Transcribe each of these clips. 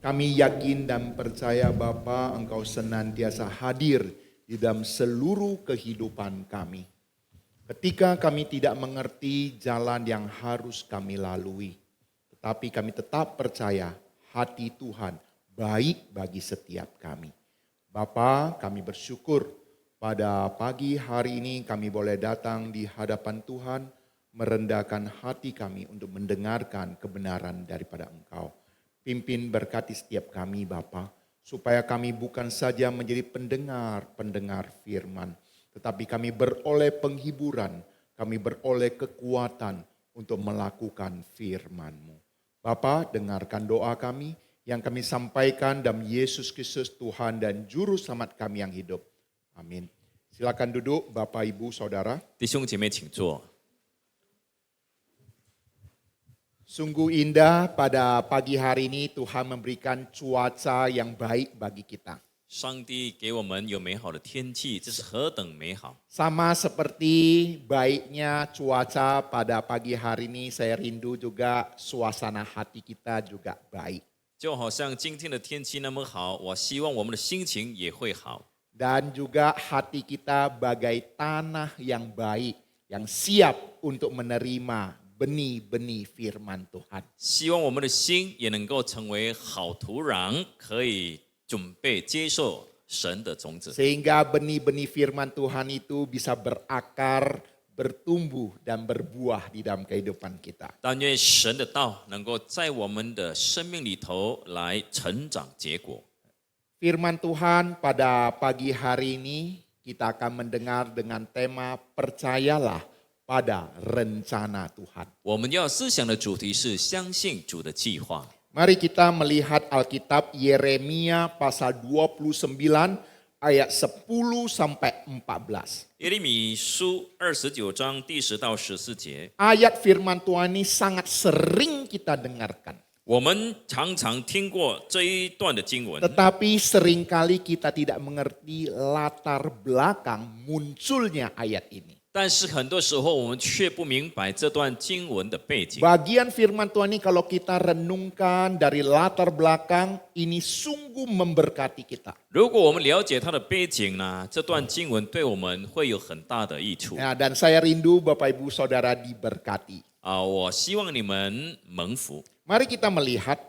Kami yakin dan percaya Bapa, Engkau senantiasa hadir di dalam seluruh kehidupan kami. Ketika kami tidak mengerti jalan yang harus kami lalui, tetapi kami tetap percaya hati Tuhan baik bagi setiap kami. Bapa, kami bersyukur pada pagi hari ini kami boleh datang di hadapan Tuhan, merendahkan hati kami untuk mendengarkan kebenaran daripada Engkau. Pimpin berkati setiap kami Bapa, supaya kami bukan saja menjadi pendengar firman, tetapi kami beroleh penghiburan, kami beroleh kekuatan untuk melakukan firman-Mu. Bapa, dengarkan doa kami yang kami sampaikan dalam Yesus Kristus Tuhan dan Juru Selamat kami yang hidup. Amin. Silakan duduk Bapak, Ibu, Saudara. 弟兄姐妹，请坐。 Sungguh indah pada pagi hari ini Tuhan memberikan cuaca yang baik bagi kita. 上帝给我们有美好的天气，这是何等美好！ Sama seperti baiknya cuaca pada pagi hari ini, saya rindu juga suasana hati kita juga baik. 就好像今天的天气那么好，我希望我们的心情也会好。 Dan juga hati kita bagai tanah yang baik, yang siap untuk menerima benih-benih firman Tuhan. 希望我们的心也能够成为好土壤，可以准备接受神的种子， Sehingga benih-benih firman Tuhan itu bisa berakar, bertumbuh dan berbuah di dalam kehidupan kita. 但愿神的道能够在我们的生命里头来成长结果。 Firman Tuhan pada pagi hari ini kita akan mendengar dengan tema percayalah pada rencana Tuhan. 我们要思想的主题是相信主的计划。 Mari kita melihat Alkitab Yeremia pasal 29 ayat 10 sampai 14. 耶利米书29章第10到14节， Ayat firman Tuhan ini sangat sering kita dengarkan. 我们常常听过这一段的经文， Tetapi seringkali kita tidak mengerti latar belakang munculnya ayat ini. 但是很多时候我们却不明白这段经文的背景。 Bagian firman Tuhan ini kalau kita renungkan dari latar belakang, ini sungguh memberkati kita. 如果我们了解它的背景呢，这段经文对我们会有很大的益处。 Nah, dan saya rindu Bapak Ibu Saudara diberkati. 我希望你们蒙福。 Mari kita melihat,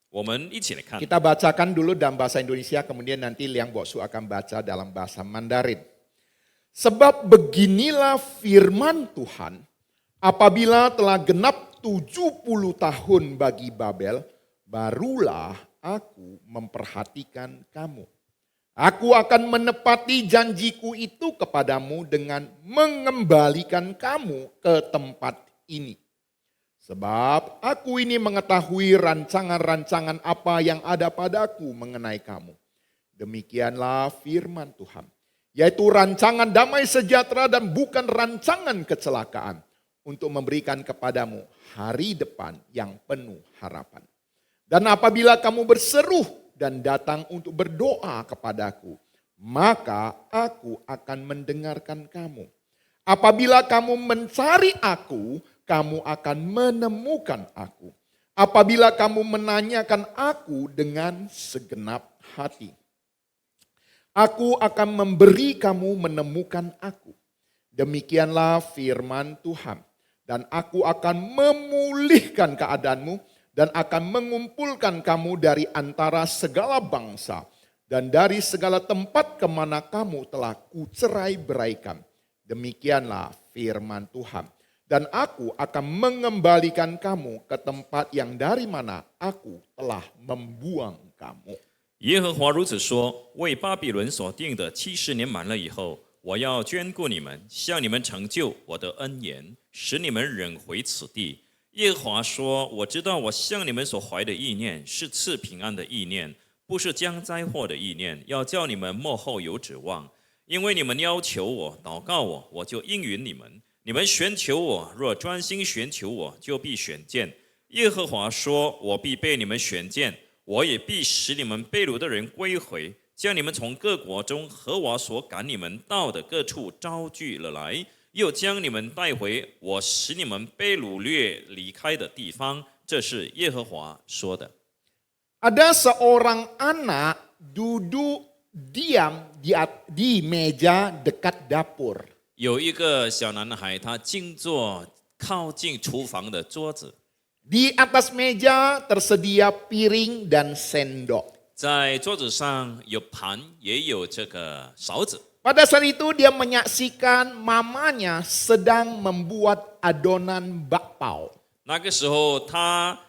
我们一起来看， kita bacakan dulu dalam bahasa Indonesia, kemudian nanti Liang Boksu akan baca dalam bahasa Mandarin. Sebab beginilah firman Tuhan, apabila telah genap 70 tahun bagi Babel, barulah aku memperhatikan kamu. Aku akan menepati janjiku itu kepadamu dengan mengembalikan kamu ke tempat ini. Sebab aku ini mengetahui rancangan-rancangan apa yang ada padaku mengenai kamu. Demikianlah firman Tuhan. Yaitu rancangan damai sejahtera dan bukan rancangan kecelakaan. Untuk memberikan kepadamu hari depan yang penuh harapan. Dan apabila kamu berseru dan datang untuk berdoa kepadaku, maka aku akan mendengarkan kamu. Apabila kamu mencari aku, kamu akan menemukan aku. Apabila kamu menanyakan aku dengan segenap hati. Aku akan memberi kamu menemukan aku. Demikianlah firman Tuhan. Dan aku akan memulihkan keadaanmu dan akan mengumpulkan kamu dari antara segala bangsa dan dari segala tempat kemana kamu telah kucerai-beraikan. Demikianlah firman Tuhan. Dan aku akan mengembalikan kamu ke tempat yang dari mana aku telah membuang kamu. 耶和华如此说：为巴比伦所定的70年满了以后，我要眷顾你们，向你们成就我的恩言，使你们忍回此地。耶和华说：我知道我向你们所怀的意念是赐平安的意念，不是将灾祸的意念，要叫你们末后有指望。因为你们要求我，祷告我，我就应允你们。 你们寻求我，若专心寻求我，就必选见。耶和华说：“我必被你们选见，我也必使你们被掳的人归回，将你们从各国中和我所赶你们到的各处招聚了来，又将你们带回我使你们被掳掠离开的地方。”这是耶和华说的。Ada seorang anak duduk diam di meja dekat dapur. 有一个小男孩，他静坐靠近厨房的桌子， Di atas meja tersedia piring dan sendok. 在桌子上有盘，也有这个勺子。 Pada saat itu dia menyaksikan mamanya sedang membuat adonan bakpao. 那个时候，他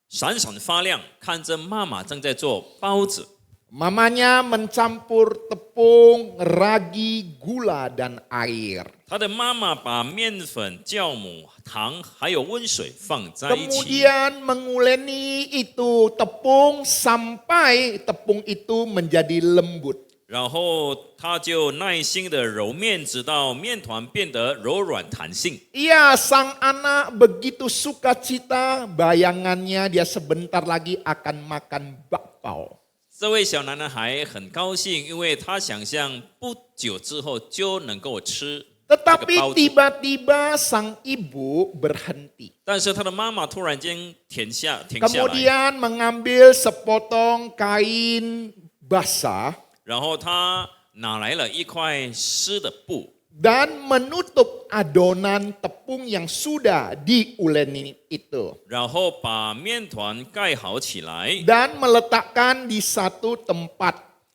闪闪发亮，看着妈妈正在做包子。 Mamanya mencampur tepung, ragi, gula, dan air. 他的妈妈把面粉、酵母、糖还有温水放在一起， Kemudian menguleni itu tepung sampai tepung itu menjadi lembut. 然后他就耐心的揉面，直到面团变得柔软弹性。 Iya, sang anak begitu sukacita, bayangannya dia sebentar lagi akan makan bakpao. 这位小男孩很高兴，因为他想象不久之后就能够吃这个 Tetapi 包子。 tiba-tiba sang ibu berhenti. 但是他的妈妈突然间停下来， Kemudian mengambil sepotong kain basah 然后他拿来了一块湿的布， dan menutup adonan tepung yang sudah diuleni itu. 然后把面团盖好起来， Dan meletakkan di satu tempat.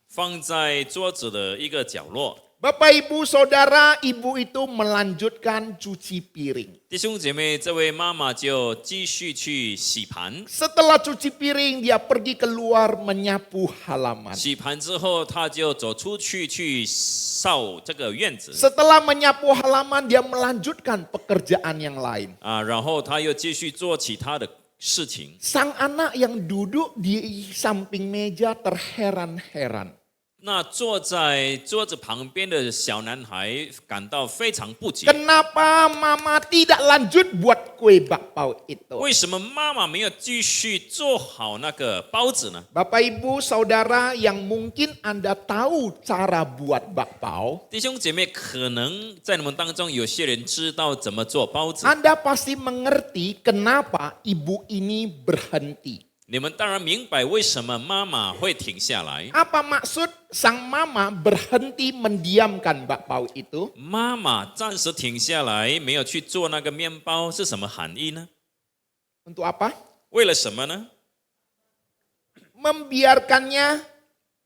放在桌子的一个角落。 Bapak ibu saudara, ibu itu melanjutkan cuci piring. 弟兄姐妹，这位妈妈就继续去洗盘。 Setelah cuci piring, dia pergi keluar menyapu halaman. 洗盘之后，她就走出去去扫这个院子 Setelah menyapu halaman, dia melanjutkan pekerjaan yang lain. 啊，然后她又继续做其他的事情。 Sang anak yang duduk di samping meja terheran-heran. 那坐在桌子旁边的小男孩感到非常不解， Kenapa mama tidak lanjut buat kue bakpao itu? 为什么妈妈没有继续做好那个包子呢？ Bapak ibu saudara yang mungkin Anda tahu cara buat bakpao, 弟兄姐妹，可能在你们当中有些人知道怎么做包子， Anda pasti mengerti kenapa ibu ini berhenti. 你们当然明白为什么妈妈会停下来。 Apa maksud sang mama berhenti mendiamkan bakpao itu? 妈妈暂时停下来，没有去做那个面包，是什么含义呢？ Untuk apa? 为了什么呢？ Membiarkannya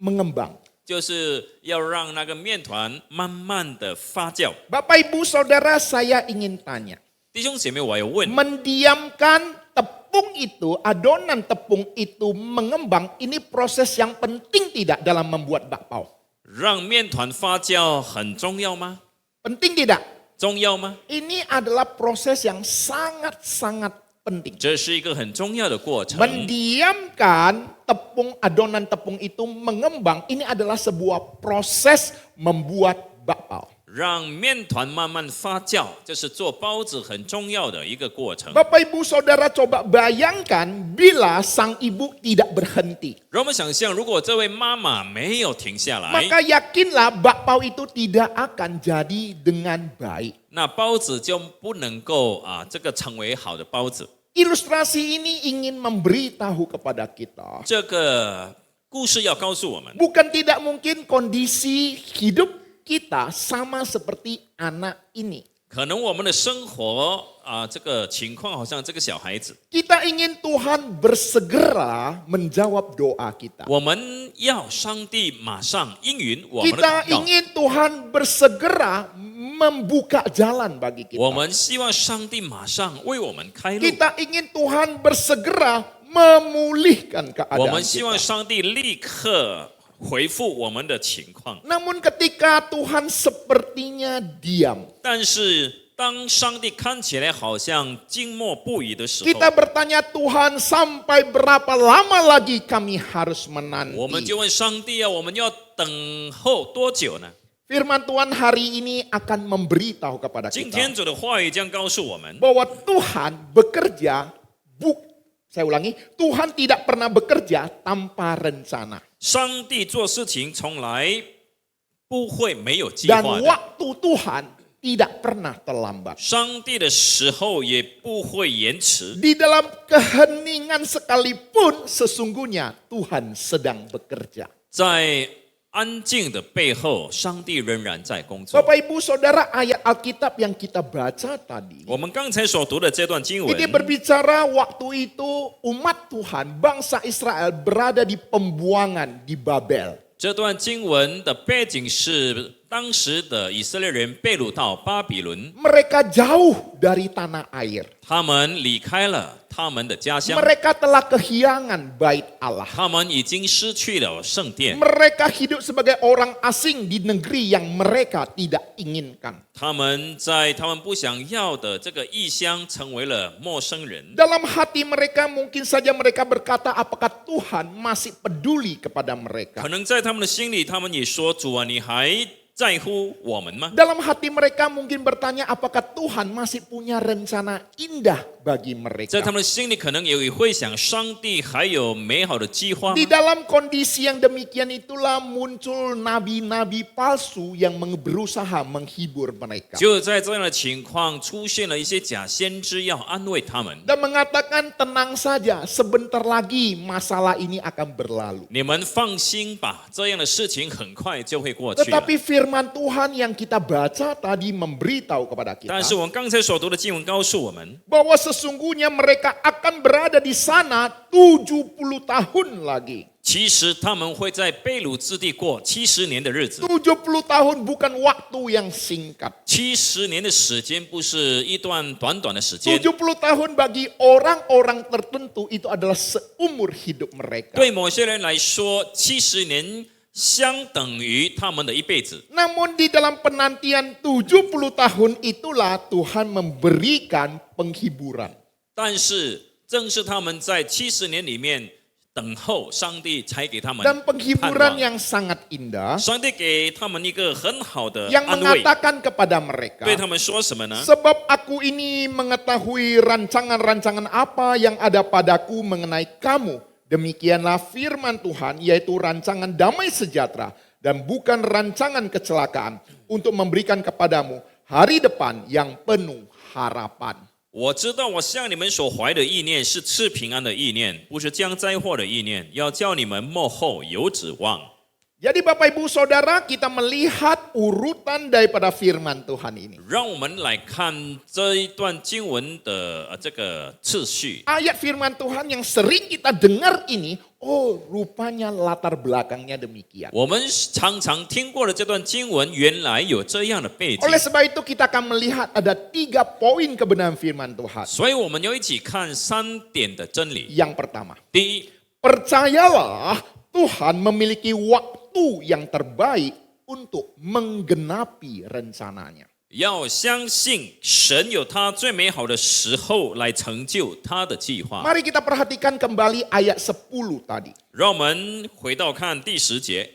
mengembang. 就是要让那个面团慢慢的发酵。 Bapak ibu saudara, saya ingin tanya. 弟兄姐妹，我有问， Mendiamkan tepung itu, adonan tepung itu mengembang, ini proses yang penting tidak dalam membuat bakpao? 让面团发酵很重要吗？ Penting tidak? 重要吗？ Ini adalah proses yang sangat-sangat penting. 这是一个很重要的过程。 Mendiamkan tepung, adonan tepung itu mengembang, ini adalah sebuah proses membuat bakpao. 让面团慢慢发酵，这是做包子很重要的一个过程。 Bapak ibu saudara coba bayangkan bila sang ibu tidak berhenti. 让我们想象，如果这位妈妈没有停下来， Maka yakinlah bakpao itu tidak akan jadi dengan baik. 那包子就不能够这个成为好的包子。 Ilustrasi ini ingin memberitahu kepada kita. 这个故事要告诉我们， Bukan tidak mungkin kondisi hidup kita sama seperti anak ini. 可能我们的生活这个情况好像这个小孩子， Kita ingin Tuhan bersegera menjawab doa kita. 我们要上帝马上应允我们的 Kita 祷告。 ingin Tuhan bersegera membuka jalan bagi 我 kita. 们希望上帝马上为我们开路， Kita ingin Tuhan bersegera memulihkan 我 keadaan 们希望 kita. 上帝立刻回复我们的情况。 Namun ketika Tuhan sepertinya diam, 但是当上帝看起来好像静默不语的时候， kita bertanya Tuhan sampai berapa lama lagi kami harus 我们 menanti. 就问上帝我们要等候多久呢？ Firman Tuhan hari ini akan memberitahu kepada 今 kita 天主的话语将告诉我们， bahwa Tuhan bekerja, saya ulangi, Tuhan tidak pernah bekerja tanpa rencana. 上帝做事情从来不会没有计 Dan 划的， waktu Tuhan tidak pernah terlambat. 上帝的时候也不会延迟。 Di dalam keheningan sekalipun sesungguhnya Tuhan sedang bekerja. 在安静的背后，上帝仍然在工作。 Bapak Ibu Saudara, ayat Alkitab yang kita baca tadi 我们刚才所读的这段经文， ini berbicara waktu itu umat Tuhan, bangsa Israel berada di pembuangan di Babel. 这段经文的背景是当时的以色列人被掳到巴比伦， Mereka jauh dari tanah air. 他们离开了他们的家乡， Mereka telah kehilangan bait Allah. 他们已经失去了圣殿， Mereka hidup sebagai orang asing di negeri yang mereka tidak inginkan. 他们在他们不想要的这个异乡成为了陌生人。 Dalam hati mereka mungkin saja mereka berkata, apakah Tuhan masih peduli kepada 可 mereka? 能在他们的心里，他们也说：“主啊，你还在乎我们吗？” Dalam hati mereka mungkin bertanya, apakah Tuhan masih punya rencana indah bagi 在 mereka? 他们的心里，可能也会想，上帝还有美好的计划吗 Di？ dalam kondisi yang demikian itulah muncul nabi-nabi palsu yang berusaha menghibur mereka. 就在这样的情况，出现了一些假先知，要安慰他们。 Dan mengatakan tenang saja, sebentar lagi masalah ini akan berlalu. 你们放心吧，这样的事情很快就会过去了。 Tetapi firman Tuhan yang kita baca tadi memberitahu kepada 但是 kita 我们刚才所读的经文告诉我们， bahwa sesungguhnya mereka akan berada di sana 70 tahun lagi. 其实他们会在被掳之地过70年的日子。 70 tahun bukan waktu yang singkat. 70年的时间不是一段短短的时间， 70 tahun bagi orang-orang tertentu itu adalah seumur hidup mereka. 对某些人来说，70年相等于他们的一辈子。 Namun di dalam penantian 70 tahun itulah Tuhan memberikan penghiburan. 但是正是他们在70年里面等候上帝，才给他们 Dan 盼 penghiburan 望。 yang sangat indah 上帝给他们一个很好的 yang 安慰， mengatakan kepada mereka, 对他们说什么呢？ sebab aku ini mengetahui rancangan-rancangan apa yang ada padaku mengenai kamu. Demikianlah firman Tuhan, yaitu rancangan damai sejahtera dan bukan rancangan kecelakaan, untuk memberikan kepadamu hari depan yang penuh harapan. 我知道我向你们所怀的意念是赐平安的意念，不是将灾祸的意念，要叫你们幕后有指望。 Jadi Bapak Ibu Saudara, kita melihat urutan daripada firman Tuhan ini. 让我们来看这一段经文的这个次序。 Ayat firman Tuhan yang sering kita dengar ini, oh rupanya latar belakangnya demikian. 我们常常听过的这段经文，原来有这样的背景， Oleh sebab itu kita akan melihat ada 3 poin kebenaran firman Tuhan. 所以我们要一起看3点的真理。 Yang pertama, 第一， percayalah Tuhan memiliki waktu yang terbaik untuk menggenapi rencananya. 要相信神有他最美好的时候来成就他的计划。 Mari kita perhatikan kembali ayat 10 tadi. 让我们回到看第10节，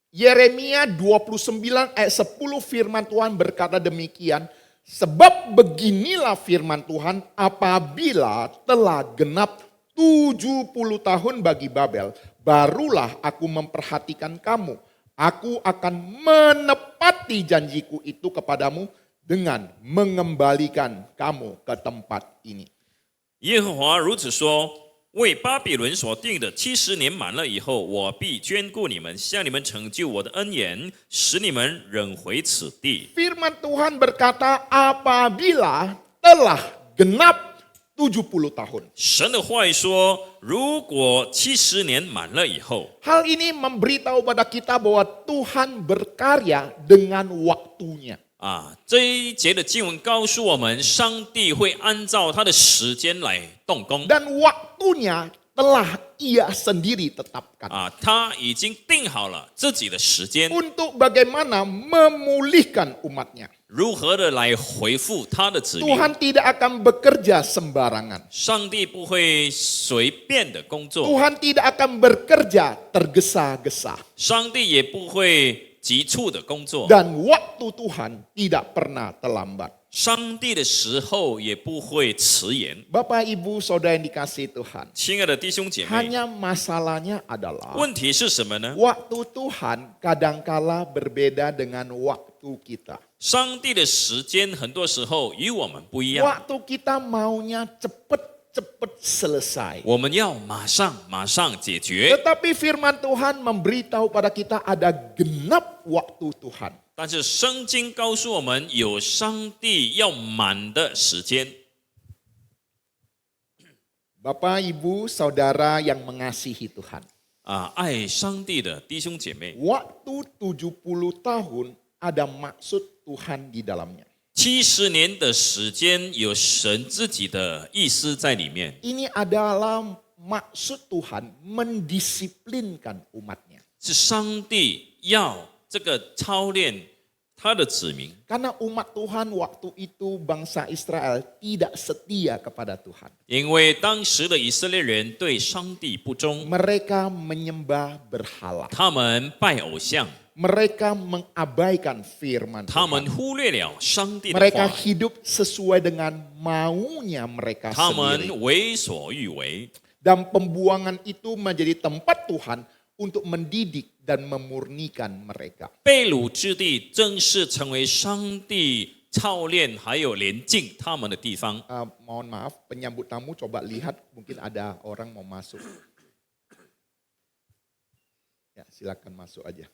Yeremia 29 ayat 10 firman Tuhan berkata demikian. Sebab beginilah firman Tuhan, apabila telah genap 70 tahun bagi Babel, barulah aku memperhatikan kamu. Aku akan menepati janjiku itu kepadamu dengan mengembalikan kamu ke tempat ini. 耶和华如此说：为巴比伦所定的70年满了以后，我必眷顾你们，向你们成就我的恩言，使你们忍回此地。 Firman Tuhan berkata, apabila telah genap 70 tahun. 神的话语说，如果70年满了以后， Hal ini memberitahu pada kita bahwa Tuhan berkarya dengan waktunya. 这一节的经文告诉我们，上帝会按照他的时间来动工。 Dan waktunya telah ia sendiri tetapkan. 他已经定好了自己的时间， Untuk bagaimana memulihkan umatnya. 如何的来回复他的子民。 Tuhan tidak akan bekerja sembarangan. 上帝不会随便的工作， Tuhan tidak akan bekerja tergesa-gesa. 上帝也不会急促的工作， Dan waktu Tuhan tidak pernah terlambat. 上帝的时候也不会迟延。 Bapak Ibu Saudara yang dikasihi Tuhan. 亲爱的弟兄姐妹， Hanya masalahnya adalah 问题是什么呢？ waktu Tuhan kadangkala berbeda dengan waktu kita. 上帝的时间很多时候与我们不一样， Waktu kita maunya cepet-cepet selesai. 我们要马上解决。 Tetapi firman Tuhan memberitahu pada kita ada genap waktu Tuhan. 但是圣经告诉我们，有上帝要满的时间。 Bapak, Ibu, Saudara yang mengasihi Tuhan. 爱上帝的弟兄姐妹， Waktu 70 tahun ada maksud Tuhan di dalamnya. 70年的时间有神自己的意思在里面， Ini adalah maksud Tuhan mendisiplinkan umatnya. 是上帝要这个操练他的子民。 Karena umat Tuhan waktu itu bangsa Israel tidak setia kepada Tuhan. 因为当时的以色列人对上帝不忠， Mereka menyembah berhala. 他们拜偶像， Mereka mengabaikan firman 他 Tuhan. 们忽略了上帝的 Mereka 话， hidup sesuai dengan maunya mereka 他 sendiri. 们为所欲为。 Dan pembuangan itu menjadi tempat Tuhan untuk mendidik dan memurnikan mereka. 被掳之地正是成为上帝操练还有连进他们的地方。 Mohon maaf, penyambut tamu coba lihat, mungkin ada orang mau masuk. Ya, silakan masuk aja.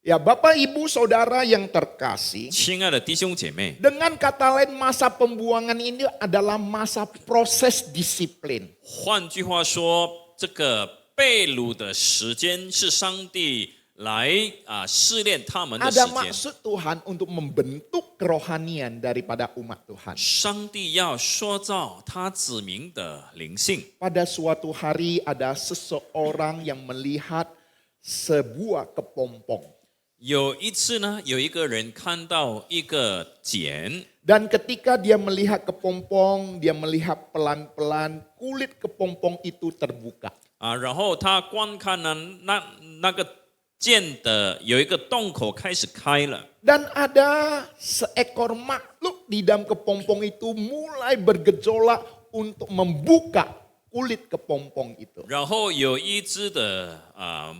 Ya, Bapak, Ibu, Saudara yang terkasih, 亲爱的弟兄姐妹， dengan kata lain masa pembuangan ini adalah masa proses disiplin. 换句话说，这个被掳的时间是上帝来试炼他们的时 Ada 间。 maksud Tuhan untuk membentuk kerohanian daripada umat Tuhan. 上帝要塑造他子民的灵性。 Pada suatu hari ada seseorang yang melihat sebuah kepompong. 有一次呢，有一个人看到一个茧， Dan ketika dia melihat kepompong, dia melihat pelan-pelan kulit kepompong itu terbuka. 然后他观看呢，那个茧的有一个洞口开始开了。 Dan ada seekor makhluk di dalam kepompong itu mulai bergejolak untuk membuka kulit kepompong itu. 然后有一只的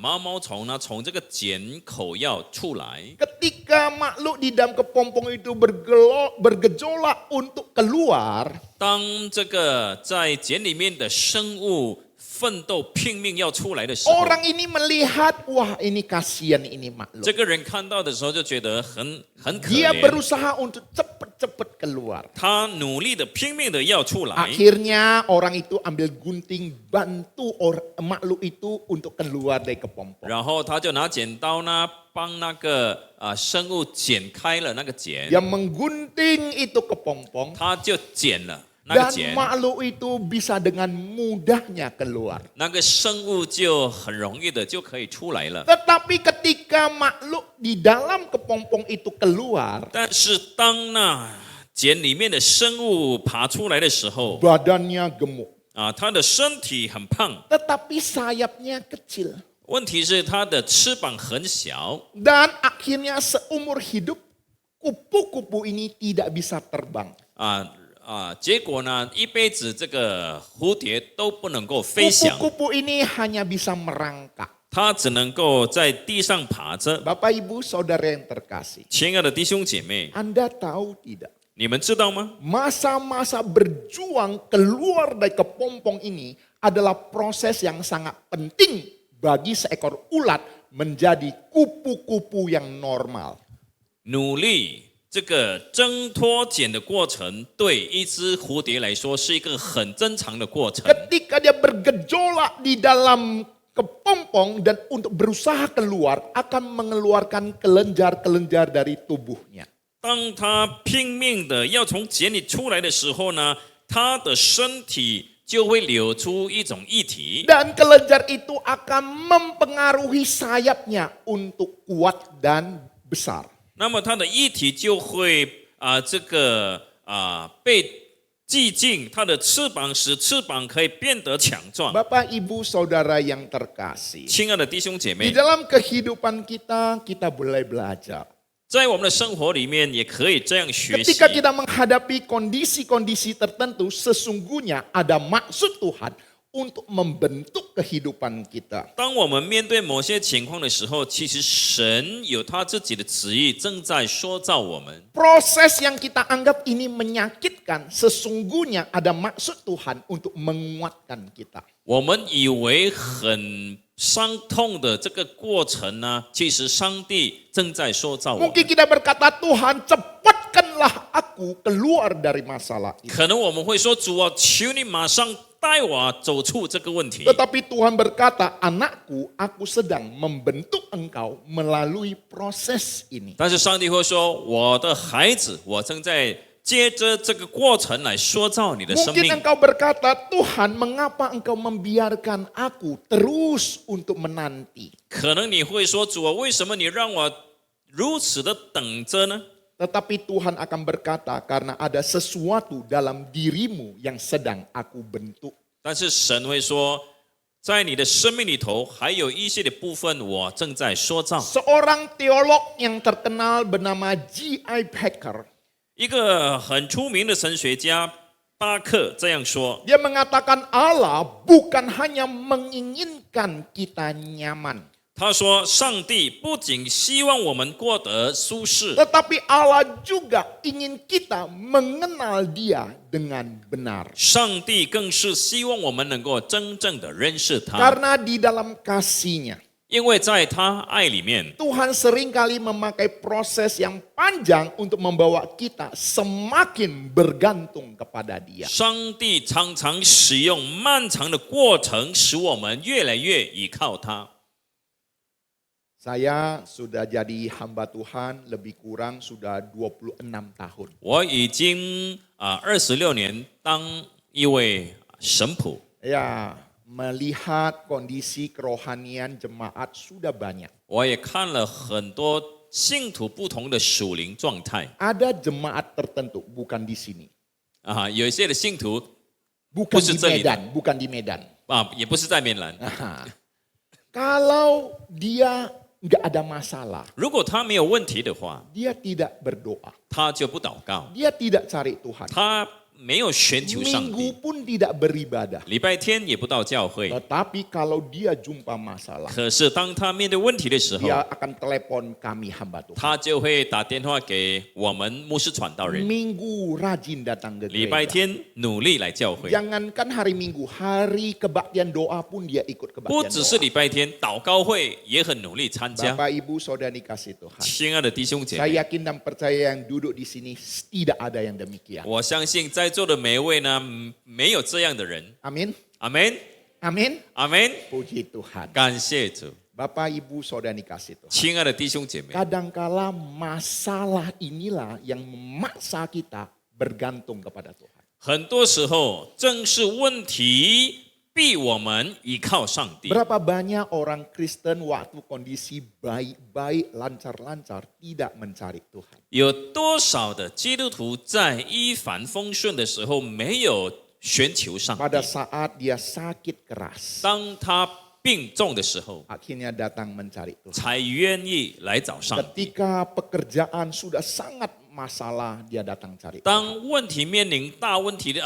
毛毛虫呢，从这个茧口要出来。 Ketika makhluk di dalam kepompong itu bergejolak untuk keluar, 当这个在茧里面的生物奋斗拼命要出来的时候， orang ini melihat, wah ini kasihan ini makhluk. 这个人看到的时候就觉得很可 Dia 怜， berusaha untuk cepat-cepat keluar. 他努力的拼命的要出来。 Akhirnya orang itu ambil gunting bantu makhluk itu untuk keluar dari kepompong. 然后他就拿剪刀呢，帮那个生物剪开了那个茧， Dia menggunting itu kepompong 他就剪了那个 dan 茧， makhluk itu bisa dengan mudahnya keluar. 那个生物就很容易的就可以出来了。 Tetapi ketika makhluk di dalam kepompong itu keluar, 但是当那茧里面的生物爬出来的时候， badannya gemuk, 它的身体很胖， tetapi sayapnya kecil. 问题是它的翅膀很小， Dan akhirnya seumur hidup kupu-kupu ini tidak bisa terbang. 结果呢，一辈子这个蝴蝶都不能够飞翔， Kupu-kupu ini hanya bisa merangkak. 它只能够在地上爬着。 Bapak Ibu Saudara yang terkasih, 亲爱的弟兄姐妹， Anda tahu tidak? 你们知道吗？ Masa-masa berjuang keluar dari kepompong ini adalah proses yang sangat penting bagi seekor ulat menjadi kupu-kupu yang normal. 努力这个挣脱茧的过程，对一只蝴蝶来说是一个很正常的过程。 Ketika dia bergejolak di dalam kepompong dan untuk berusaha keluar akan mengeluarkan kelenjar-kelenjar dari tubuhnya. 当它拼命的要从茧里出来的时候呢，它的身体就会流出一种液体， Dan kelenjar itu akan mempengaruhi sayapnya untuk kuat dan besar. 那么它的液体就会被挤进它的翅膀，使翅膀可以变得强壮。 Bapak, Ibu, Saudara yang terkasih. 亲爱的弟兄姐 Di 妹， dalam kehidupan kita boleh belajar. 在我们的生活里面也可以这样学习。 Ketika kita menghadapi kondisi-kondisi tertentu, sesungguhnya ada maksud Tuhan untuk membentuk kehidupan kita. 当我们面对某些情况的时候，其实神有他自己的旨意正在塑造我们。 Proses yang kita anggap ini menyakitkan, sesungguhnya ada maksud Tuhan untuk menguatkan kita. 我们以为很伤痛的这个过程呢，其实上帝正在塑造我们。 Mungkin kita berkata, Tuhan cepatkanlah aku keluar dari masalah ini. 可能我们会说：“主啊，求你马上带我走出这个问题。” Tetapi Tuhan berkata, anakku, aku sedang membentuk engkau melalui proses ini. 但是上帝会说：“我的孩子，我正在接着这个过程来塑造你的生 Mungkin 命。” engkau berkata, Tuhan, mengapa engkau membiarkan aku terus untuk menanti? 可能你会说：“主啊，为什么你让我如此的等着呢？” Tetapi Tuhan akan berkata, karena ada sesuatu dalam dirimu yang sedang aku bentuk. 但是神会说，在你的生命里头，还有一些的部分我正在塑造。 Seorang teolog yang terkenal bernama G.I. Packer, 一个很出名的神学家巴克这样说： dia mengatakan Allah bukan hanya menginginkan kita nyaman, 他说，上帝不仅希望我们过得舒适， tetapi Allah juga ingin kita mengenal Dia dengan benar. 上帝更是希望我们能够真正的认识他， Karena di dalam kasih-Nya, 因为在他爱里面， Tuhan seringkali memakai proses yang panjang untuk membawa kita semakin bergantung kepada Dia. 上帝常常使用漫长的过程，使我们越来越依靠他。 Saya sudah jadi hamba Tuhan lebih kurang sudah 26 tahun. 我已经26年当一位神仆， Ya, melihat kondisi kerohanian jemaat sudah banyak. 我也看了很多信徒不同的属灵状态 Ada jemaat tertentu, bukan di sini. 有一些的信徒 Bukan di Pusat Medan, bukan di Medan. 也不是在缅兰， Kalau dia nggak ada masalah, 如果他没有问题的话， dia tidak berdoa, 他就不祷告， dia tidak cari Tuhan. 他没有寻求上 Minggu 帝， pun tidak beribadah. 礼拜天也不到教会。 Tetapi kalau dia jumpa masalah, 可是当他面对问题的时候， dia akan telepon kami hamba Tuhan. 他就会打电话给我们牧师传道人， Minggu rajin datang ke 礼拜 gereja. 天努力来教会。 Jangankan hari Minggu, hari kebaktian doa pun dia ikut 不 kebaktian 只是 doa. 礼拜天，祷告会也很努力参加。 Bapak Ibu Saudara dikasih Tuhan. 亲爱的弟兄姐 Saya 妹， yakin dan percaya yang duduk di sini tidak ada yang demikian. 我相信在座的每一位呢，没有这样的人。 Amin. 阿门， Amin. 阿门， Puji Tuhan. 感谢主。 Bapak Ibu Saudara dikasih Tuhan. 亲爱的弟兄姐妹， Kadangkala masalah inilah yang memaksa kita bergantung kepada Tuhan. 很多时候正是问题逼我们依靠上帝。 Berapa banyak orang Kristen waktu kondisi baik-baik, lancar-lancar tidak mencari Tuhan. 有多少的基督徒在一帆风顺的时候没有寻求上 Pada 帝？ saat dia sakit keras, 当他病重的时候， akhirnya datang mencari Tuhan. 才愿意来找上帝。 Ketika pekerjaan sudah sangat masalah, dia datang cari Tuhan. 当问题面临大问题的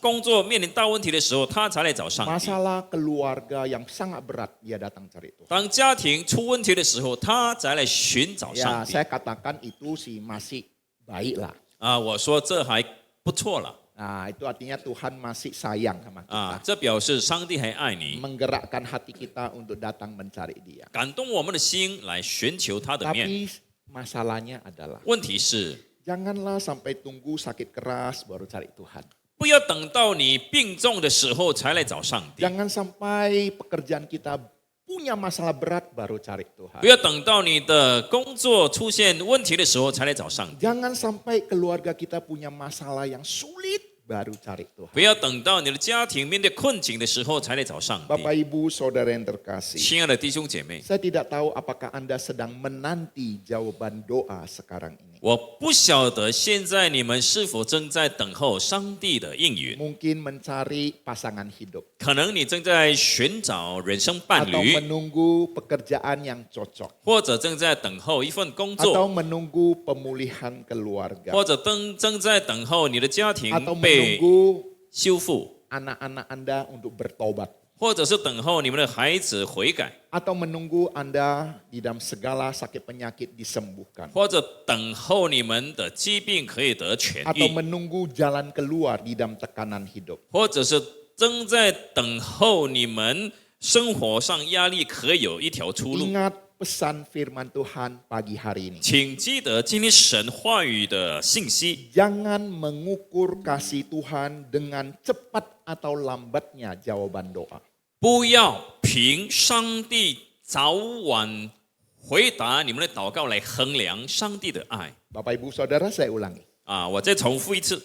工作面临大问题的时候，他才来找上帝。 Masalah keluarga yang sangat berat, dia datang cari Tuhan. 当家庭出问题的时候，他才来寻找 Ya, 上帝。 saya katakan itu sih masih baik lah. 我说这还不错了 Nah, itu artinya Tuhan masih sayang sama kita. 这表示上帝还爱你， Menggerakkan hati kita untuk datang mencari dia. 感动我们的心来寻求他的面。 Tapi masalahnya adalah, 问题是， janganlah sampai tunggu sakit keras baru cari Tuhan. 不要等到你病重的时候才来找上帝， Jangan sampai pekerjaan kita punya masalah berat baru cari Tuhan. 不要等到你的工作出现问题的时候才来找上帝， Jangan sampai keluarga kita punya masalah yang sulit baru cari Tuhan. 不要等到你的家庭面对困境的时候才来找上帝。 Bapak Ibu Saudara yang terkasih, 亲爱的弟兄姐妹， saya tidak tahu apakah Anda sedang menanti jawaban doa sekarang ini. 我不晓得现在你们是否正在等候上帝的应允， Mungkin mencari pasangan hidup 可能你正在寻找人生伴 atau 侣， menunggu pekerjaan yang cocok 或者正在等候一份工 atau 作， menunggu pemulihan keluarga 或者正在等候你的家庭 atau 被 menunggu 修复， anak-anak Anda untuk bertobat. 或者是等候你们的孩子悔改， Atau menunggu Anda di dalam segala sakit penyakit disembuhkan. 或者等候你们的疾病可以得痊 Atau 愈， menunggu jalan keluar di dalam tekanan hidup. 或者是正在等候你们生活上压力可以有一条出路。 Ingat pesan firman Tuhan pagi hari ini. 请记得今天神话语的信息， Jangan mengukur kasih Tuhan dengan cepat atau lambatnya jawaban doa. 不要凭上帝早晚回答你们的祷告来衡量上帝的爱。 Bapak Ibu Saudara, saya ulangi. 我再重复一次，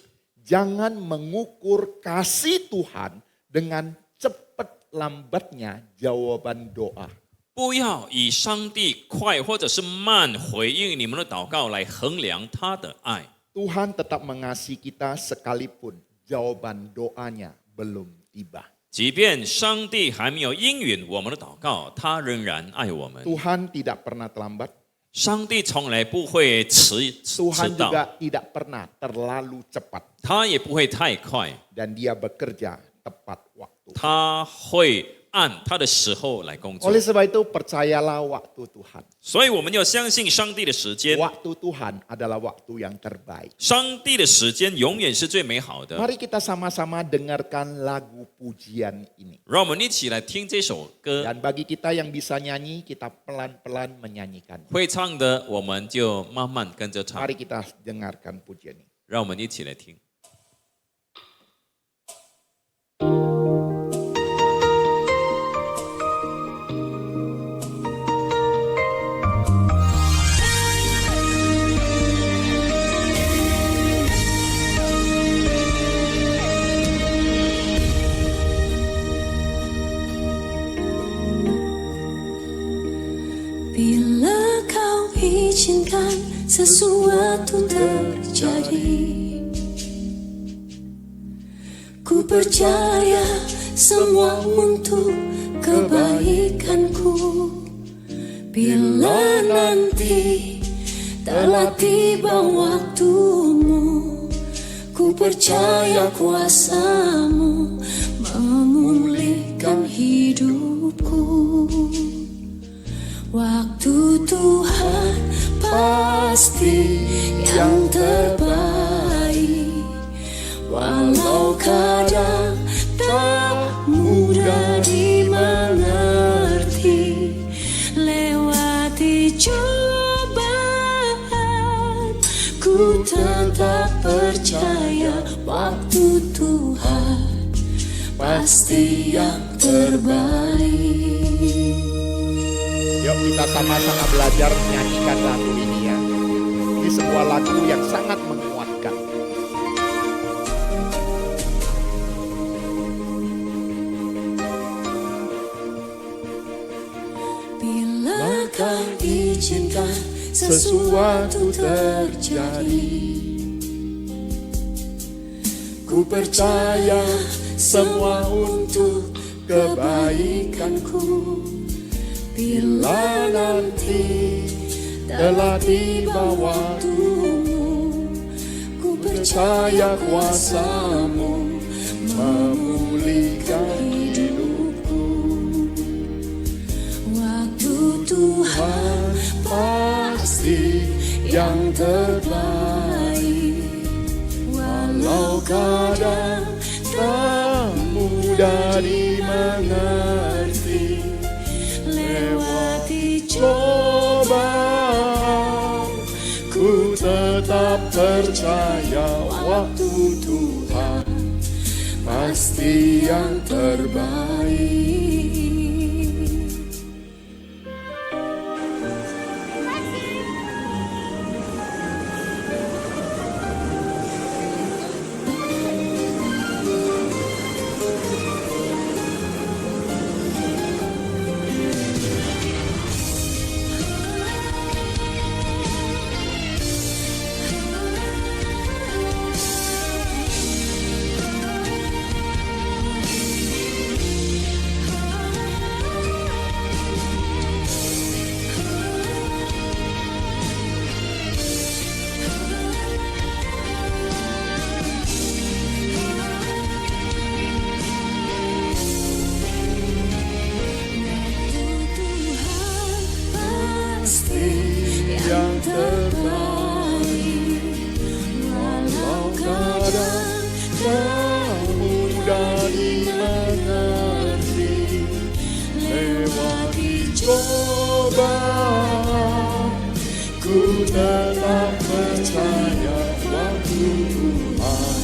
Jangan mengukur kasih Tuhan dengan cepat lambatnya jawaban doa. 不要以上帝快或者是慢回应你们的祷告来衡量他的爱。 Tuhan tetap mengasihi kita sekalipun jawaban doanya belum tiba. 即便上帝还没有应允我们的祷告，他仍然爱我们。 Tuhan tidak pernah terlambat. 上帝从来不会迟 Tuhan 到， juga tidak pernah terlalu cepat. 他也不会太快， Dan dia bekerja tepat waktu. 他会按他的时候来工作 Oleh。sebab itu percayalah waktu Tuhan. 所以我们要相信上帝的时间， Waktu Tuhan adalah waktu yang terbaik. 上帝的时间永远是最美好的。 Mari kita sama-sama dengarkan lagu pujian ini. 让我们一起来听这首歌， Dan bagi kita yang bisa nyanyi, kita pelan-pelan menyanyikan. 会唱的我们就慢慢跟着唱。 Mari kita dengarkan pujian ini. 让我们一起来听。 Bila kau izinkan sesuatu terjadi, ku percaya semua untuk kebaikanku. Bila nanti telah tiba waktumu, ku percaya kuasamu memulihkan hidupku. Waktu Tuhan pasti yang terbaik, walau kadang tak mudah dimengerti. Lewati cobaan, ku tetap percaya waktu Tuhan pasti yang terbaik. Yuk kita sama-sama belajar menyanyikan lagu ini ya. Ini sebuah lagu yang sangat menguatkan. Bila kau izinkan sesuatu terjadi, ku percaya semua untuk kebaikanku. Bila nanti telah tiba waktumu, ku percaya kuasamu memulihkan hidupku. Waktu Tuhan pasti yang terbaik, walau kadang tak mudah dimengerti. Lewati cobaan, ku tetap percaya waktu Tuhan pasti yang terbaik. coba, ku tetap percaya waktu Tuhan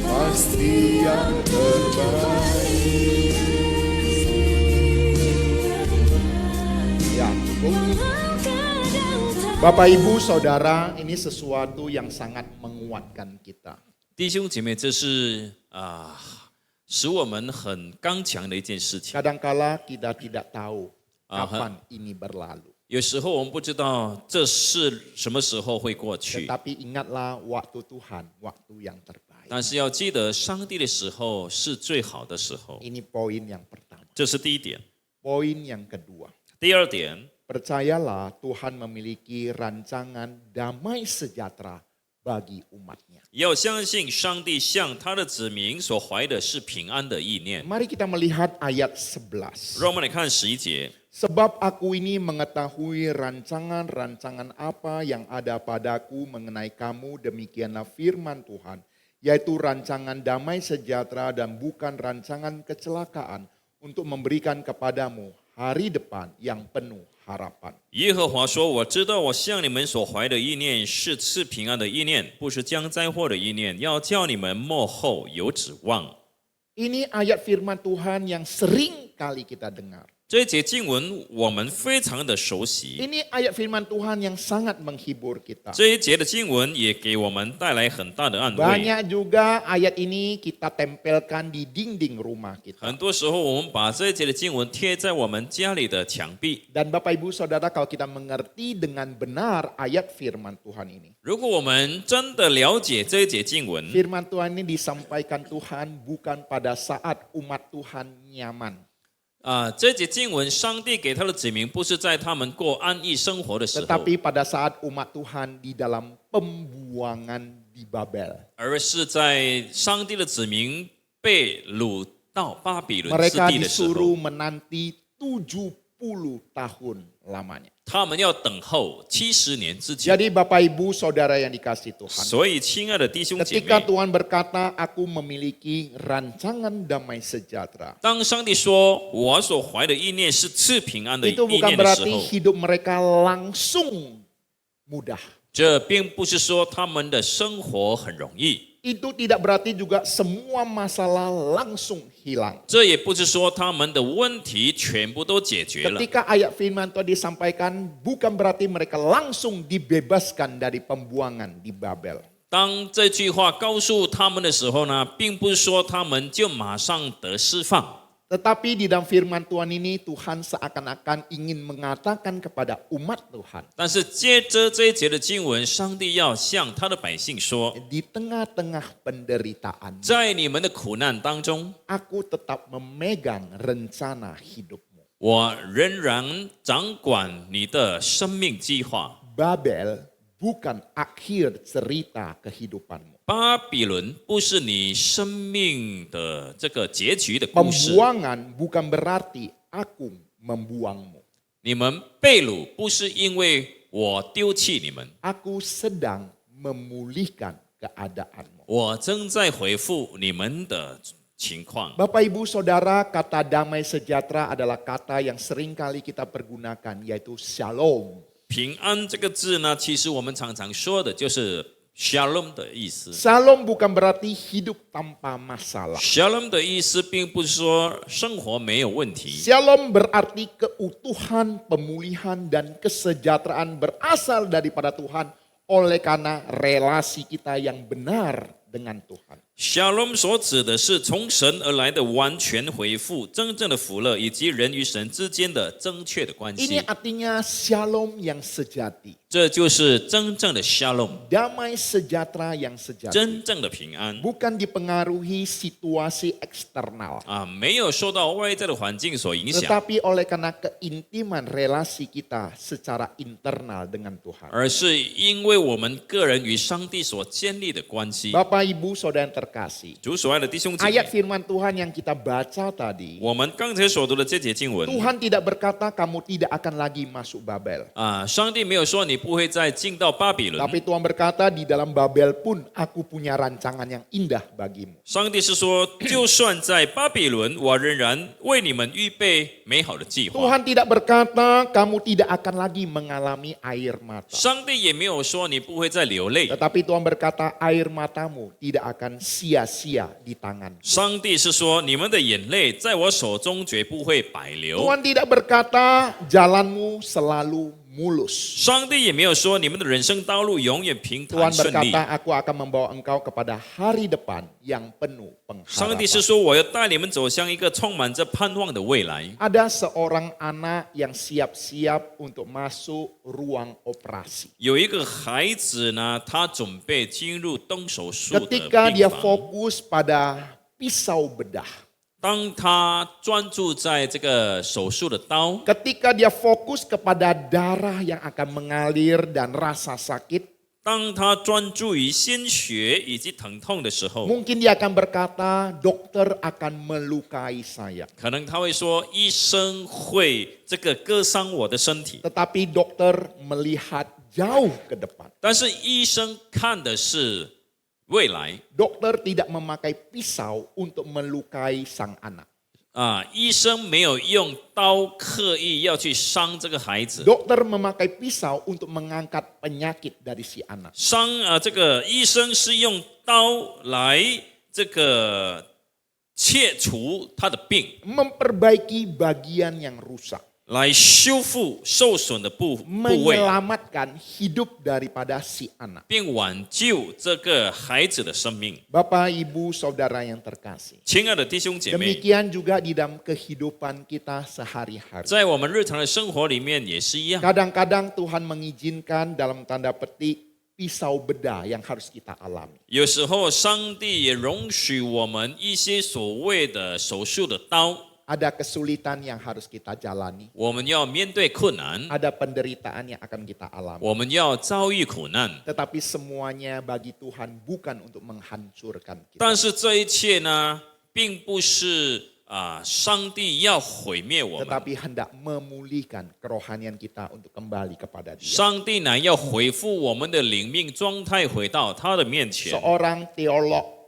pasti yang terbaik. Ya, cukup. Bapak Ibu Saudara, ini sesuatu yang sangat menguatkan kita. 弟兄姐妹，这是使我们很刚强的一件事情。 Kadangkala kita tidak tahu Aha. kapan ini berlalu. 有时候我们不知道这是什么时候会过去， Tetapi ingatlah waktu Tuhan, waktu yang terbaik. 但是要记得上帝的时候是最好的时候， Ini poin yang pertama. 这是第一点。 Poin yang kedua. 第二点， Percayalah Tuhan memiliki rancangan damai sejahtera bagi umatnya. 要相信上帝向他的子民所怀的是平安的意念。 Mari kita melihat ayat 11. 让我们来看11节。 Sebab aku ini mengetahui rancangan-rancangan apa yang ada padaku mengenai kamu, demikianlah firman Tuhan, yaitu rancangan damai sejahtera dan bukan rancangan kecelakaan, untuk memberikan kepadamu hari depan yang penuh harapan. 耶和华说：“我知道我向你们所怀的意念是赐平安的意念，不是将灾祸的意念，要叫你们末后有指望。” Ini ayat firman Tuhan yang sering kali kita dengar. 这一节经文我们非常的熟悉， Ini ayat firman Tuhan yang sangat menghibur kita. 这一节的经文也给我们带来很大的安慰。 Banyak juga ayat ini kita tempelkan di dinding rumah kita. 很多时候，我们把这一节的经文贴在我们家里的墙壁。 Dan Bapak Ibu Saudara, kalau kita mengerti dengan benar ayat firman Tuhan ini. 如果我们真的了解这一节经文， Firman Tuhan ini disampaikan Tuhan bukan pada saat umat Tuhan nyaman. 这一节经文，上帝给他的子民不是在他们过安逸生活的时候， Tetapi pada saat umat Tuhan di dalam pembuangan di Babel. 而是在上帝的子民被掳到巴比伦之 Mereka 地的时候， disuruh menanti 70 tahun lamanya. 他们要等候70年之久。 Jadi Bapak Ibu Saudara yang dikasih Tuhan. 所以，亲爱的弟兄姐 Ketika 妹， Tuhan berkata, aku memiliki rancangan damai sejahtera. 当上帝说我所怀的意念是赐平安的意 Itu bukan 念的时 berarti 候， hidup mereka langsung mudah. 这并不是说他们的生活很容易， Itu tidak berarti juga semua masalah langsung hilang. 这也不是说他们的问题全部都解决了。 Ketika ayat firman Tuhan disampaikan, bukan berarti mereka langsung dibebaskan dari pembuangan di Babel. 当这句话告诉他们的时候呢，并不是说他们就马上得释放。 Tetapi di dalam firman Tuhan ini, Tuhan seakan-akan ingin mengatakan kepada umat Tuhan, 但是接着这一节的经文，上帝要向他的百姓说， di tengah-tengah penderitaan, 在你们的苦难当中， aku tetap memegang rencana hidupmu. 我仍然掌管你的生命计划。 Babel bukan akhir cerita kehidupanmu. 巴比伦不是你生命的这个结局的故事， Pembuangan bukan berarti aku membuangmu. 你们被掳不是因为我丢弃你们， Aku sedang memulihkan keadaanmu. 我正在回复你们的情况。 Bapak Ibu Saudara, kata damai sejahtera adalah kata yang sering kali kita pergunakan, yaitu shalom. 平安这个字呢，其实我们常常说的就是 shalom 的意思。 Shalom bukan berarti hidup tanpa masalah. shalom 的意思并不是说生活没有问题， Shalom berarti keutuhan, pemulihan, dan kesejahteraan berasal daripada Tuhan oleh karena relasi kita yang benar dengan Tuhan. shalom 所指的是从神而来的完全回复、真正的福乐，以及人与神之间的正确的关 Ini 系。 artinya shalom yang sejati. 这就是真正的 shalom， Damai sejahtera yang sejati. 真正的平安 Bukan dipengaruhi situasi eksternal. 没有受到外在的环境所影响， Tetapi oleh karena keintiman relasi kita secara internal dengan Tuhan. 而是因为我们个人与上帝所建立的关系。 Bapak Ibu Saudara yang terkasih, terkasih, 主所爱的弟兄姐 ayat 妹， firman Tuhan yang kita baca tadi, 我们刚才所读的这节经文 Tuhan tidak berkata kamu tidak akan lagi masuk Babel. 上帝没有说你不会再进到巴比伦， Tapi Tuhan berkata di dalam Babel pun aku punya rancangan yang indah bagimu. 上帝是说，就算在巴比伦，我仍然为你们预备美好的计划。 Tuhan tidak berkata kamu tidak akan lagi mengalami air mata. 上帝也没有说你不会再流泪， Tetapi Tuhan berkata air matamu tidak akan sia-sia di tangan. 上帝是说你们的眼泪在我手中绝不会白流。 Tuhan tidak berkata jalanmu selalu mulus. 上帝也没有说你们的人生道路永远平 Tuhan 坦顺利。 berkata aku akan membawa engkau kepada hari depan yang penuh 上帝是 pengharapan. 说我要带你们走向一个充满着盼望的未来。 Ada seorang anak yang siap-siap untuk masuk ruang operasi. 有一个孩子呢，他准备进入动手术的 Ketika 病 dia 房。 fokus pada pisau bedah. 当他专注在这个手术的刀， Ketika dia fokus kepada darah yang akan mengalir dan rasa sakit, 当他专注于鲜血以及疼痛的时候， mungkin dia akan berkata, dokter akan melukai saya. 可能他会说医生会这个割伤我的身体， Tetapi dokter melihat jauh ke depan. 但是医生看的是未来 Dokter tidak memakai pisau untuk melukai sang anak. 医生没有用刀刻意要去伤这个孩子， Dokter memakai pisau untuk mengangkat penyakit dari si anak. 这个医生是用刀来这个切除他的病， Memperbaiki bagian yang rusak. 来修复受损的部位， Menyelamatkan hidup daripada si anak. 并挽救这个孩子的生命。 Bapak, Ibu, Saudara yang terkasih. 亲爱的弟兄姐妹， Demikian juga di dalam kehidupan kita sehari-hari. 在我们日常的生活里面也是一样。 Kadang-kadang Tuhan mengizinkan dalam tanda petik pisau bedah yang harus kita alami. 有时候上帝也容许我们一些所谓的手术的刀， Ada kesulitan yang harus kita jalani. 我们要面对困难， Ada penderitaan yang akan kita alami. 我们要遭遇苦难。 Tetapi semuanya bagi Tuhan bukan untuk menghancurkan kita. 但是这一切呢，并不是上帝要毁灭我们， Tetapi hendak memulihkan kerohanian kita untuk kembali kepada Dia. 上帝乃要恢复我们的灵命状态，回到他的面前。 Seorang teolog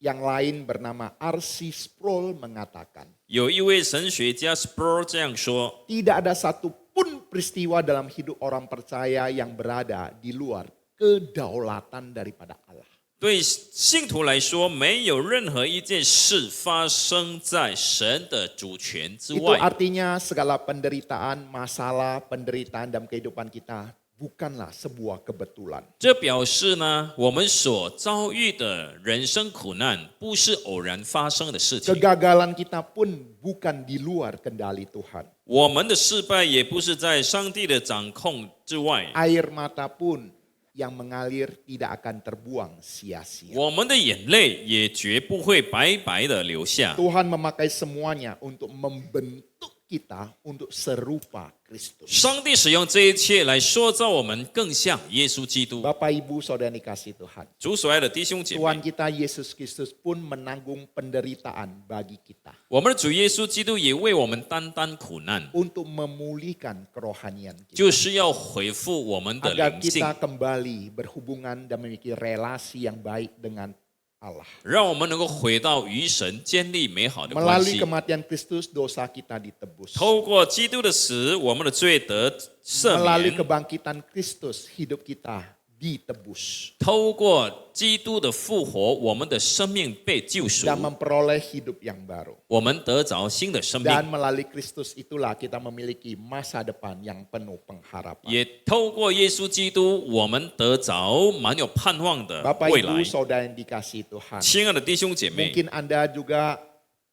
yang lain bernama R.C. Sproul mengatakan, 有一位神学家 Sproul 这样说： tidak ada satupun peristiwa dalam hidup orang percaya yang berada di luar kedaulatan daripada Allah. 对信徒来说，没有任何一件事发生在神的主权之 Itu 外。 artinya segala penderitaan, masalah, penderitaan dalam kehidupan kita bukanlah sebuah kebetulan. 这表示呢，我们所遭遇的人生苦难，不是偶然发生的事情。 Kegagalan kita pun bukan di luar kendali Tuhan. 我们的失败也不是在上帝的掌控之外。 Air mata pun yang mengalir tidak akan terbuang sia-sia. 我们的眼泪也绝不会白白的流下。 Tuhan memakai semuanya untuk membentuk kita untuk serupa Kristus. 上帝使用这一切来塑造我们更像耶稣基督。 Bapak Ibu Saudara dikasih Tuhan. 主所爱的弟兄姐 Tuhan 妹， kita Yesus Kristus pun menanggung penderitaan bagi kita. 我们的主耶稣基督也为我们担当苦难， Untuk memulihkan kerohanian kita. 就是要恢复我们的 Agar 灵性， kita kembali berhubungan dan memiliki relasi yang baik dengan Allah. 让我们能够回到与神建立美好的关 Melalui 系。 kematian Kristus dosa kita ditebus. 透过基督的死，我们的罪得赦 Melalui 免； kebangkitan Kristus hidup kita ditebus. 透过基督的复活，我们的生命被救赎， Dan memperoleh hidup yang baru. 我们得着新的生命。 Dan melalui Kristus itulah kita memiliki masa depan yang penuh pengharapan. 也透过耶稣基督，我们得着满有盼望的 Bapak 未来 Ibu。Saudara yang dikasihi Tuhan. 亲爱的弟兄姐妹， Mungkin Anda juga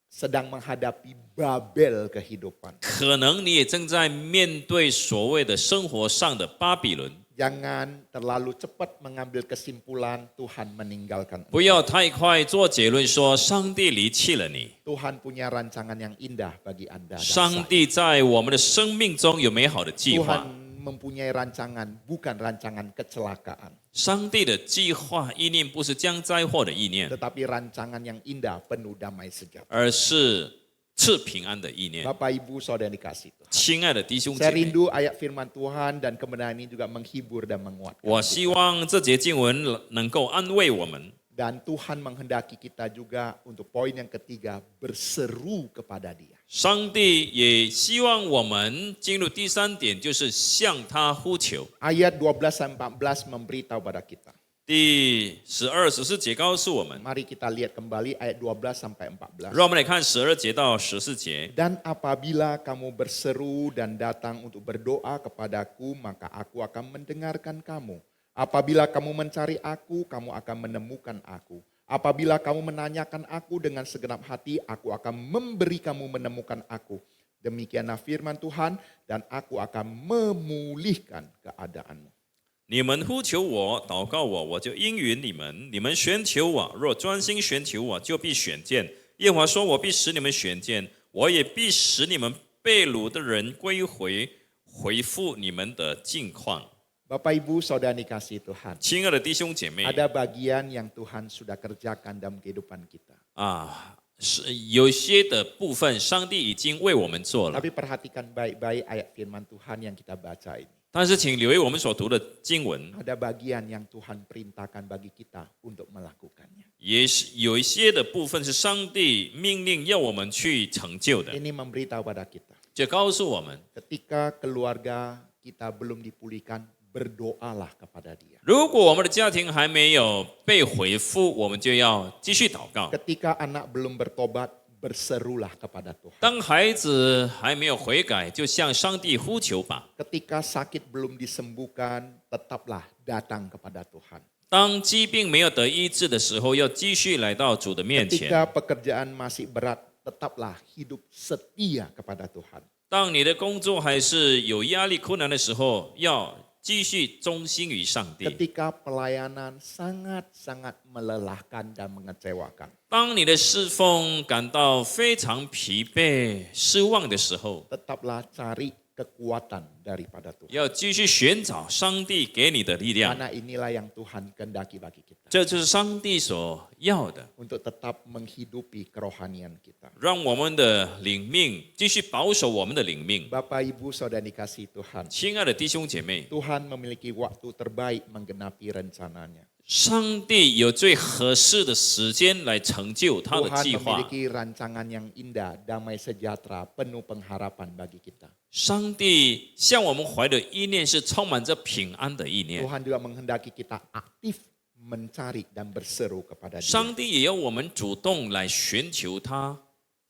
sedang menghadapi Babel kehidupan. 可能你也正在面对所谓的生活上的巴比伦。 Jangan terlalu cepat mengambil kesimpulan Tuhan meninggalkan. 不要太快做结论说上帝离弃了你。 Tuhan punya rancangan yang indah bagi Anda dan 上 saya. 帝在我们的生命中有美好的计划。 Tuhan mempunyai rancangan, bukan rancangan kecelakaan. 上帝的计划意念不是将灾祸的意念， Tetapi rancangan yang indah, penuh damai sejahtera. 而是赐平安的意念。 Bapak Ibu Saudara yang dikasih Tuhan. 亲爱的弟兄姐 Saya 妹， rindu ayat firman Tuhan dan kebenaran ini juga menghibur dan menguatkan. 我希望这节经文能够安慰我们。 Dan Tuhan menghendaki kita juga untuk poin yang ketiga, berseru kepada Dia. 上帝也希望我们进入第三点，就是向他呼求。 Ayat 12-14 memberitahu pada kita. 第12、14节告诉我们， Mari kita lihat kembali ayat 12-14. 让我们来看12节到14节。 Dan apabila kamu berseru dan datang untuk berdoa kepadaku, maka aku akan mendengarkan kamu. Apabila kamu mencari aku, kamu akan menemukan aku. Apabila kamu menanyakan aku dengan segenap hati, aku akan memberi kamu menemukan aku. Demikianlah firman Tuhan, dan aku akan memulihkan keadaanmu. 你们呼求我，祷告我，我就应允你们；你们寻求我，若专心寻求我，就必选见。耶和华说：“我必使你们选见，我也必使你们被掳的人归回，回复你们的境况。” Bapak Ibu Saudara dikasih Tuhan. 亲爱的弟兄姐妹， Ada bagian yang Tuhan sudah kerjakan dalam kehidupan kita. 是有些的部分，上帝已经为我们做了。 Tapi perhatikan baik-baik ayat firman Tuhan yang kita baca ini. 但是，请留意我们所读的经文， Ada bagian yang Tuhan perintahkan bagi kita untuk melakukannya. 也是有一些的部分是上帝命令要我们去成就的。 Ini memberitahu pada kita. 就告诉我们， Ketika keluarga kita belum dipulihkan, berdoalah kepada Dia. 如果我们的家庭还没有被回复，我们就要继续祷告。 Ketika anak belum bertobat, berserulah kepada Tuhan. 当孩子还没有悔改，就向上帝呼求吧。 Ketika sakit belum disembuhkan, tetaplah datang kepada Tuhan. 当疾病没有得医治的时候，要继续来到主的面前。 Ketika pekerjaan masih berat, tetaplah hidup setia kepada Tuhan. 当你的工作还是有压力、困难的时候，要继续忠心于上帝。 Ketika pelayanan sangat-sangat melelahkan dan mengecewakan, 当你的侍奉感到非常疲惫、失望的时候， tetaplah cari kekuatan daripada Tuhan. 要继续寻找上帝给你的力量。 Karena inilah yang Tuhan kehendaki bagi kita. 这就是上帝所要的， Untuk tetap menghidupi kerohanian kita. 让我们的灵命继续保守我们的灵命。 Bapak Ibu Saudara dikasih Tuhan. 亲爱的弟兄姐妹， Tuhan memiliki waktu terbaik menggenapi rencananya. 上帝有最合适的时间来成就他的 Tuhan 计划。 memiliki rancangan yang indah, damai sejahtera, penuh pengharapan bagi kita. 上帝向我们怀的意念是充满着平安的意念。 Tuhan juga menghendaki kita aktif mencari dan berseru kepada Dia. 上帝也要我们主动来寻求他，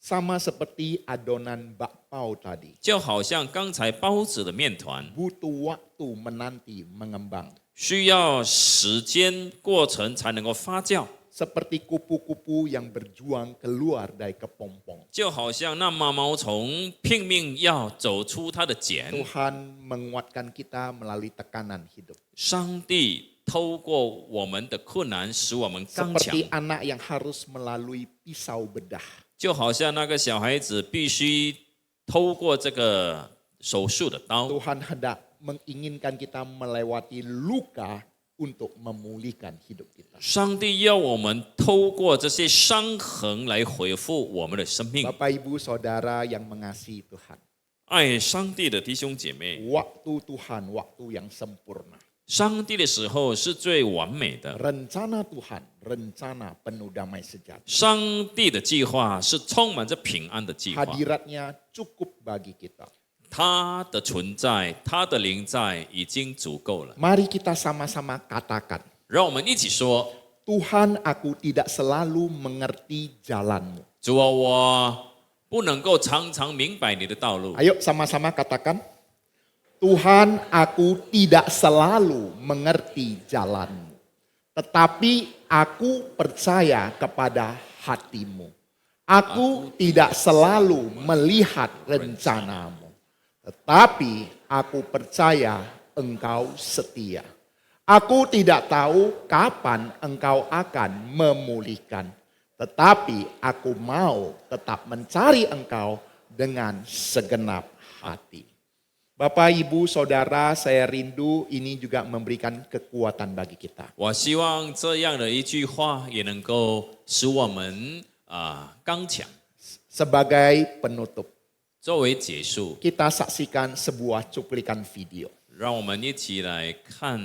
Sama seperti adonan bakpao tadi. 就好像刚才包子的面团， Butuh waktu menanti mengembang. 需要时间过程才能够发酵， Seperti kupu-kupu yang berjuang keluar dari kepompong. 就好像那毛毛虫拼命要走出它的茧。 Tuhan menguatkan kita melalui tekanan hidup. 上帝透过我们的困难，使我们刚强， Seperti anak yang harus melalui pisau bedah. 就好像那个小孩子必须透过这个手术的刀。 Tuhan hendak menginginkan kita melewati luka untuk memulihkan hidup kita. 上帝要我们透过这些伤痕来恢复我们的生命。 Bapak Ibu Saudara yang mengasihi Tuhan. 爱上帝的弟兄姐妹， Waktu Tuhan, waktu yang sempurna. 上帝的时候是最完美的， Rencana Tuhan, rencana penuh damai sejahtera. 上帝的计划是充满着平安的计划。 Hadiratnya cukup bagi kita. 他的存在，他的灵在已经足够了。 Mari kita sama-sama katakan, 让我们一起说： Tuhan, aku tidak selalu mengerti jalanmu. 主啊，我不能够常常明白你的道路。 Ayo sama-sama katakan, Tuhan, aku tidak selalu mengerti jalanmu. Tetapi aku percaya kepada hatimu. Aku tidak selalu melihat rencanamu. Tetapi aku percaya engkau setia. Aku tidak tahu kapan engkau akan memulihkan. Tetapi aku mau tetap mencari engkau dengan segenap hati. Bapak, Ibu, Saudara, saya rindu ini juga memberikan kekuatan bagi kita. 我希望这样的一句话也能够使我们刚强。 Sebagai penutup, 作为结束， kita saksikan sebuah cuplikan video. 让我们一起来看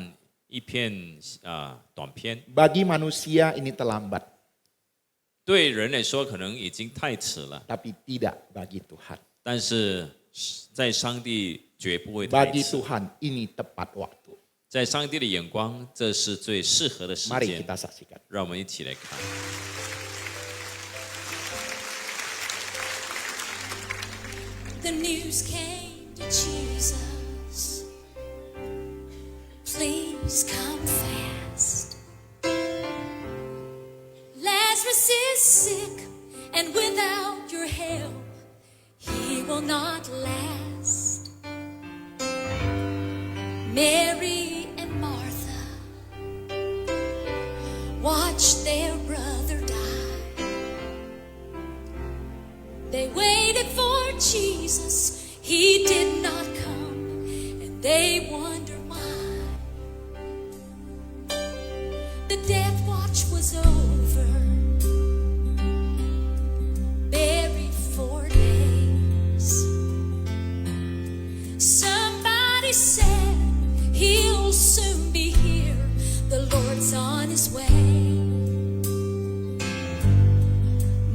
一片短片。 Bagi manusia ini terlambat, 对人来说可能已经太迟了， tapi tidak bagi Tuhan. 但是在上帝绝不会太 Bagi 迟。 Tuhan ini tepat waktu. 在上帝的眼光，这是最适合的时 Mari 间。 kita saksikan. 让我们一起来看。 The news came to Jesus. Please come fast. Lazarus is sick, and without your help, he will not last. Mary and Martha watched their brother die. They waited for Jesus, he did not come, and they wonder why. The death watch was over, buried 4 days. Somebody said he'll soon be here, the Lord's on his way.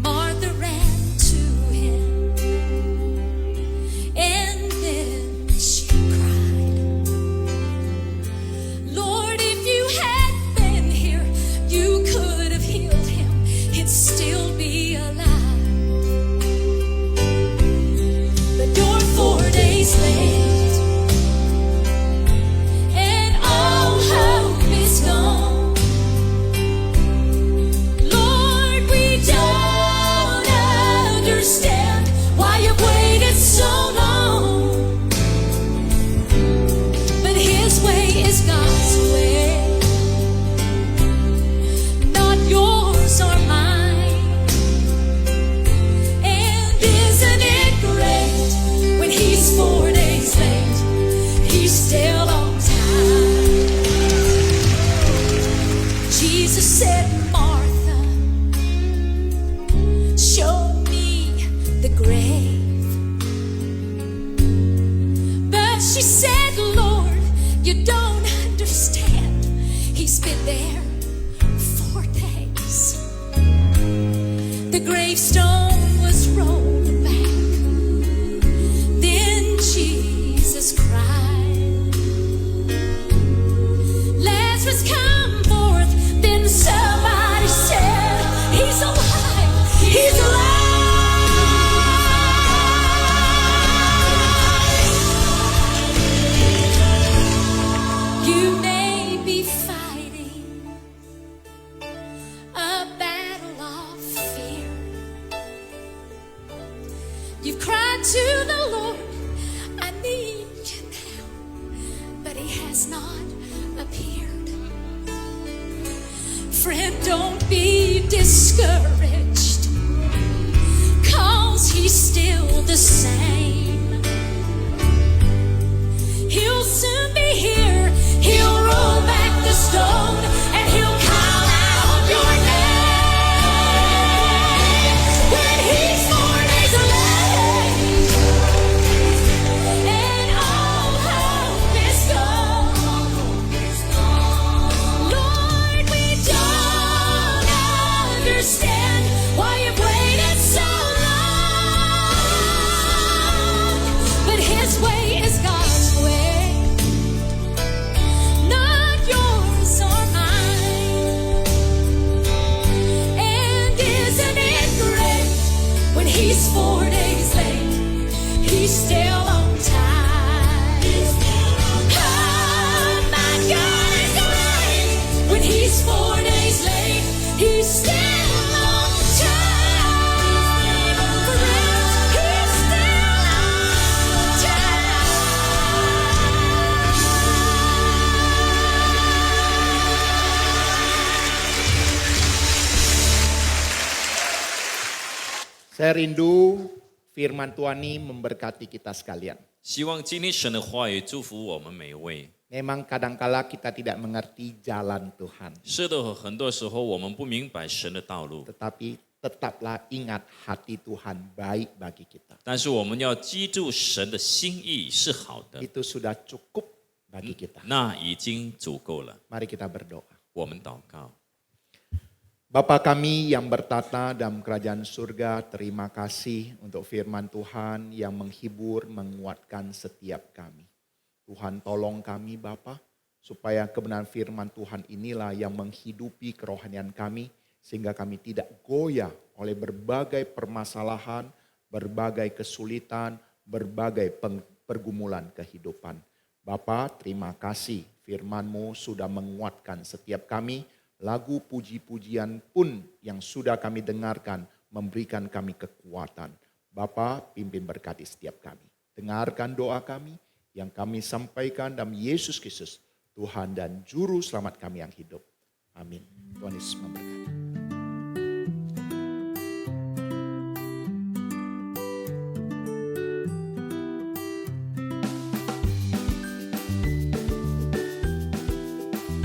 Martha ran to him, and then she cried, Lord, if you had been here, you could have healed him, he'd still be alive. But you're 4 days late, and all hope is gone. Lord, we don't understand why you've waited so long. But his way is God's way, not yours or mine. And isn't it great when he's 4 days late, he's still on time. Jesus said, Martha, show me the grave. But she said, Lord, you don't understand. He's been there 4 days. The gravestone was rolled back. Then Jesus cried, Lazarus, come forth. Then somebody said, he's alive, he's alive. You may be fighting a battle of fear. You've cried to the Lord, I need you now, but he has not appeared. Friend, don't be discouraged, 'cause he's still the same. He'll soon be here, he'll roll back the stone, and he'll call out your name. When he's 4 days late, and all hope is gone. Lord, we don't understand why you've waited so long. But his way is God's way, not yours or mine. And isn't it great when he's 4 days late, he's still on time. Oh, my God is great when he's 4 days late, he's still on time. Friends, he's still on time. Saya rindu firman Tuhan ini memberkati kita sekalian. 希望今天神的话语祝福我们每一位。 Memang kadangkala kita tidak mengerti jalan Tuhan. 是的，很多时候我们不明白神的道路， Tetapi tetaplah ingat hati Tuhan baik bagi kita. 但是我们要记住神的心意是好的， Itu sudah cukup bagi kita. 那已经足够了。 Mari kita berdoa. 我们祷告， Bapa kami yang bertata dalam kerajaan surga, terima kasih untuk firman Tuhan yang menghibur, menguatkan setiap kami. Tuhan tolong kami Bapa, supaya kebenaran firman Tuhan inilah yang menghidupi kerohanian kami, sehingga kami tidak goyah oleh berbagai permasalahan, berbagai kesulitan, berbagai pergumulan kehidupan. Bapa, terima kasih firman-Mu sudah menguatkan setiap kami. Lagu puji-pujian pun yang sudah kami dengarkan memberikan kami kekuatan. Bapa, pimpin berkati setiap kami. Dengarkan doa kami yang kami sampaikan dalam Yesus Kristus, Tuhan dan Juru Selamat kami yang hidup. Amin. Tuhan Yesus memberkati.